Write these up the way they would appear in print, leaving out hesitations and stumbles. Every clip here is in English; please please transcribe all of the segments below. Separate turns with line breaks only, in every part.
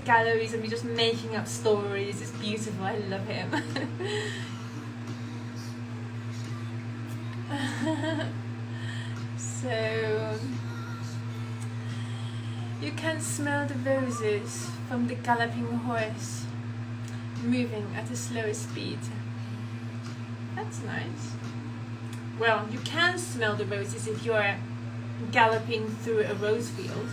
galleries of me just making up stories. It's beautiful. I love him. So you can smell the roses from the galloping horse moving at a slower speed. That's nice. Well, you can smell the roses if you're galloping through a rose field.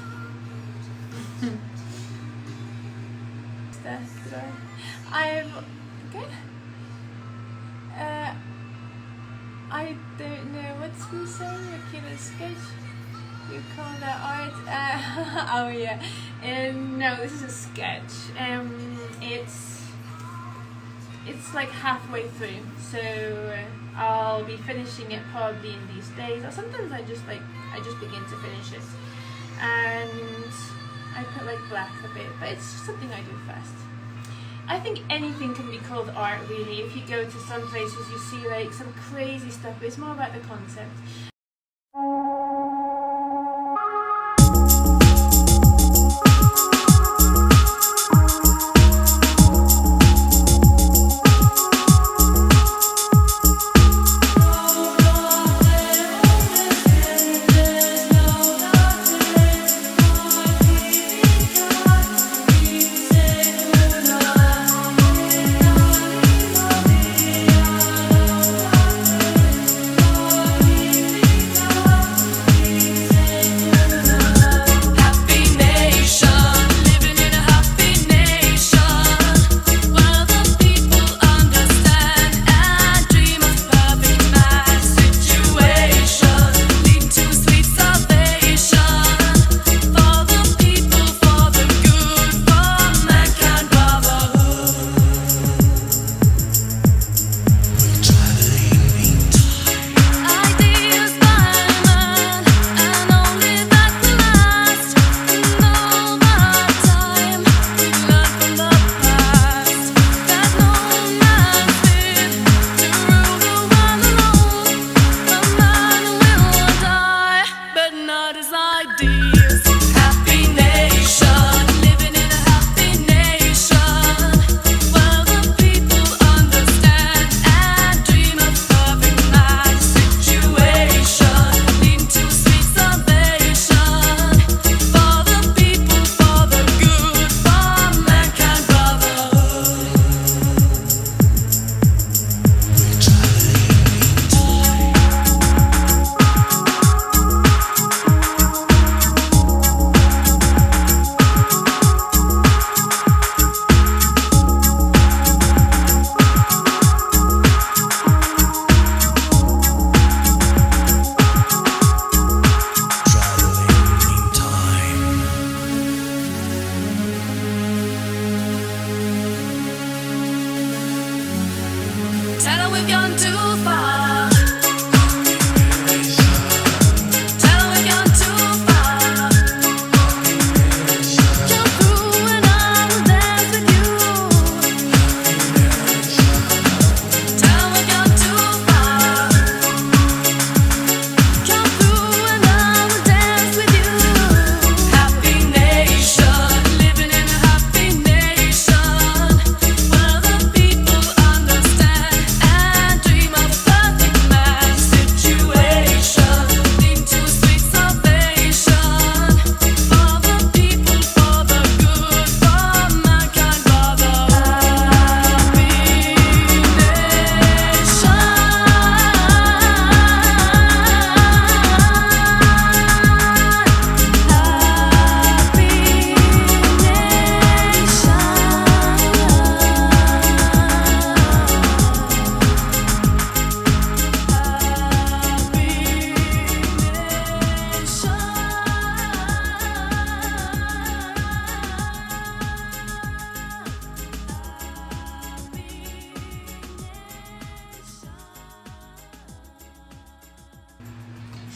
I don't know what's we saying. A killer sketch. You call that art? Oh yeah. No, this is a sketch. It's like halfway through, so I'll be finishing it probably in these days. Or sometimes I just begin to finish it, and I put like black a bit, but it's just something I do fast. I think anything can be called art, really. If you go to some places, you see like some crazy stuff, but it's more about the concept.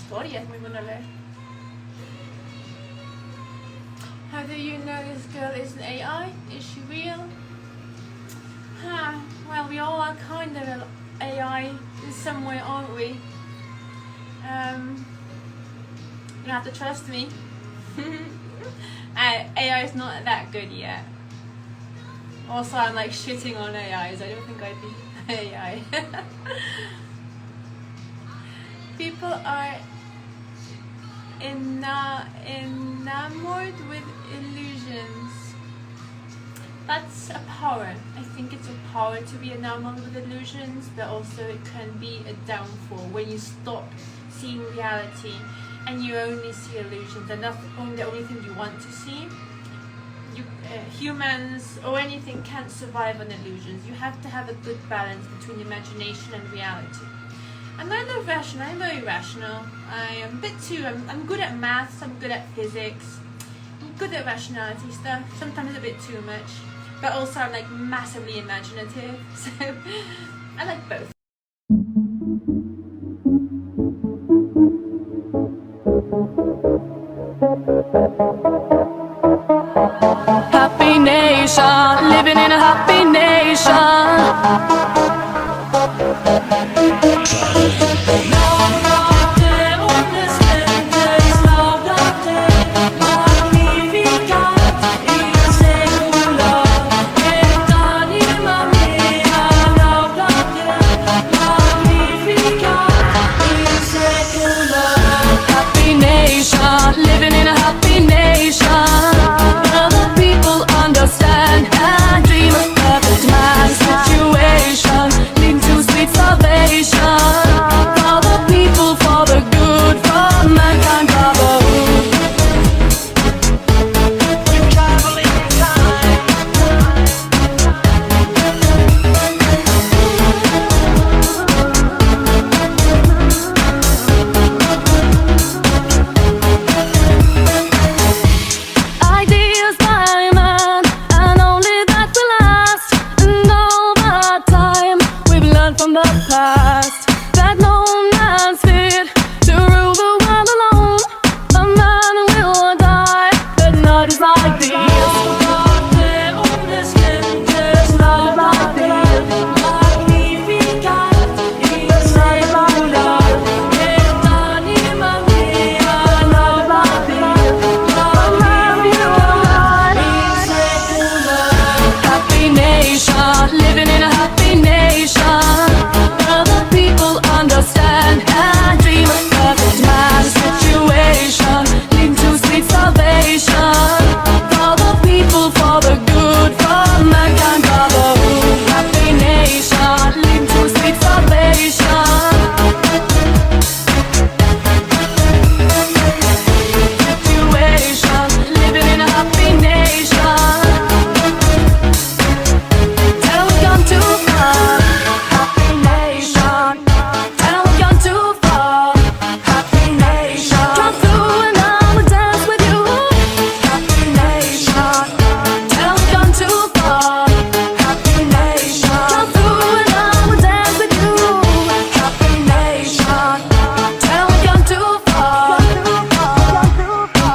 Historia es muy buena leer. How do you know this girl is an AI? Is she real? Well, we all are kind of an AI in some way, aren't we? You have to trust me. AI is not that good yet. Also, I'm like shitting on AIs. I don't think I'd be AI. People are enamored with illusions. That's a power. I think it's a power to be enamored with illusions, but also it can be a downfall when you stop seeing reality and you only see illusions, and that's the only thing you want to see. Humans or anything can't survive on illusions. You have to have a good balance between imagination and reality. And I love rational. I'm very rational. I am a bit too. I'm good at maths. I'm good at physics. I'm good at rationality stuff. Sometimes a bit too much. But also I'm like massively imaginative. So I like both.
Happy nation, living in a happy nation. Happy nation, living in a happy nation. Other people understand and dream of perfect man situation, leading to sweet salvation. For the people, for the good, for mankind brotherhood. We're traveling in time. Ideas by man, and only that will last. And all the time we've learned from the past that no man's fit to rule the world alone. A man will die, but not his ideas. Not like this. Happy nation, living in a happy nation. Other people understand and dream of perfect man situation, leading to sweet salvation. For the people, for the good, for mankind brotherhood. Happy nation, leading to sweet salvation. Situation, living in a happy nation. Tell we've gone too far. Happy nation. Tell we've gone too far. Happy nation. Come through and I will dance with you. Happy nation. Tell we've gone too far. Happy nation. Come through and I will dance with you. Happy nation. Tell we've gone too far.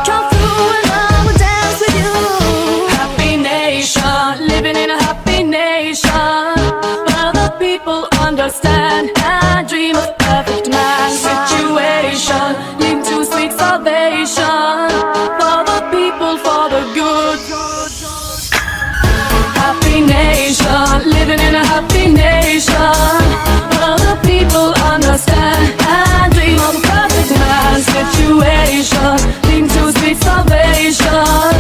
Come through and I will dance with you. Happy nation, living in a happy nation. Other people understand and dream of perfect man situation, leading to sweet salvation. For the people, for the good. Happy nation, living in a happy nation. Other people understand and dream of a perfect man situation, leading to sweet salvation.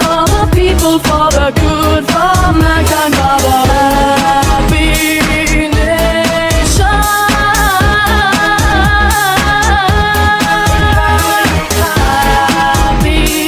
For the people, for the good, for mankind brotherhood. Happy nation. Happy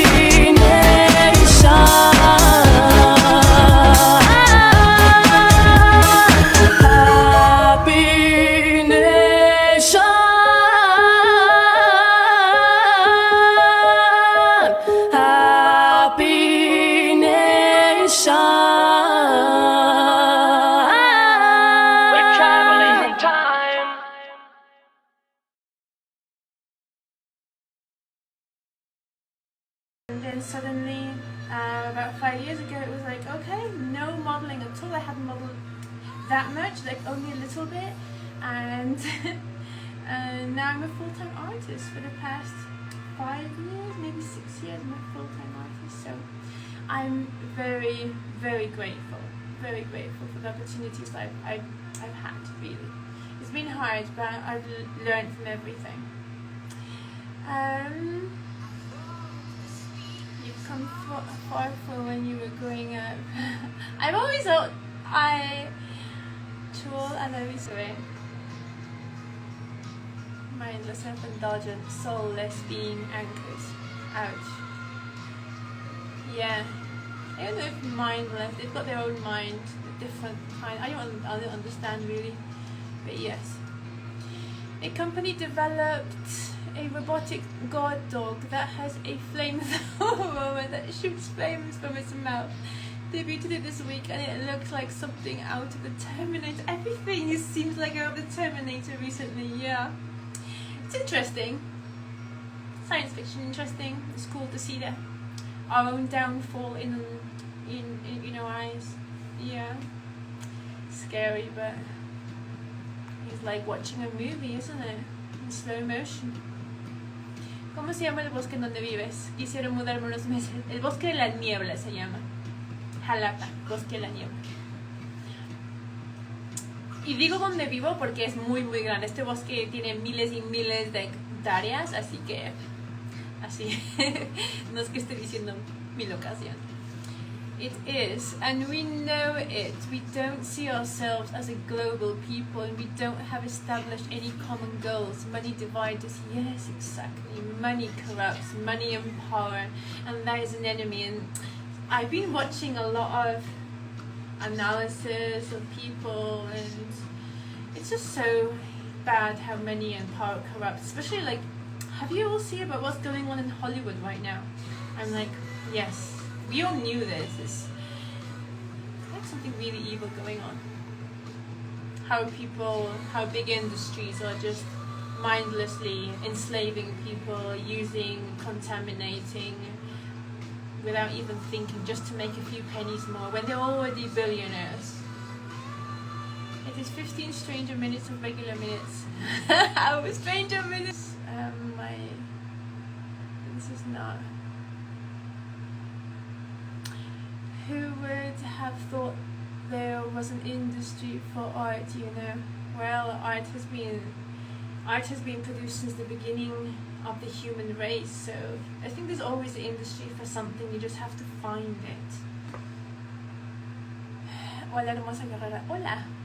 And then suddenly, about 5 years ago, it was like, okay, no modeling at all. I hadn't modeled that much, like only a little bit. And now I'm a full-time artist for the past 5 years, maybe 6 years. I'm a full-time artist, so I'm very, very grateful. very grateful for the opportunities I've had, really. It's been hard, but I've learned from everything. You've come far from when you were growing up. I've always thought mindless, self-indulgent, soulless being anchors. Ouch. Yeah. I don't know if mindless, they've got their own mind, a different kind. I don't understand really, but yes. A company developed a robotic god dog that has a flamethrower that shoots flames from its mouth. Debuted it this week and it looks like something out of the Terminator. Everything seems like out of the Terminator recently, yeah. It's interesting. Science fiction interesting. It's cool to see that our own downfall in our eyes. Yeah. Scary, but it's like watching a movie, isn't it? In slow motion. ¿Cómo se llama el bosque en donde vives? Quisiera mudarme unos meses. El bosque de la niebla se llama. Jalapa, bosque de la niebla. Y digo donde vivo porque es muy muy grande. Este bosque tiene miles y miles de hectáreas, así que así no es que esté diciendo mi locación. It is, and we know it. We don't see ourselves as a global people, and we don't have established any common goals. Money divides us. Yes, exactly. Money corrupts. Money and power, and that is an enemy. And I've been watching a lot of analysis of people, and it's just so bad how money and power corrupts. Especially like, have you all seen about what's going on in Hollywood right now? I'm like, yes, we all knew this. It's like something really evil going on. How big industries are just mindlessly enslaving people, contaminating, without even thinking, just to make a few pennies more when they're already billionaires. It is 15 stranger minutes of regular minutes. Our stranger minutes. This is not. Who would have thought there was an industry for art? You know, well, art has been produced since the beginning of the human race, so I think there's always an industry for something, you just have to find it. Hola hermosa guerrera, hola.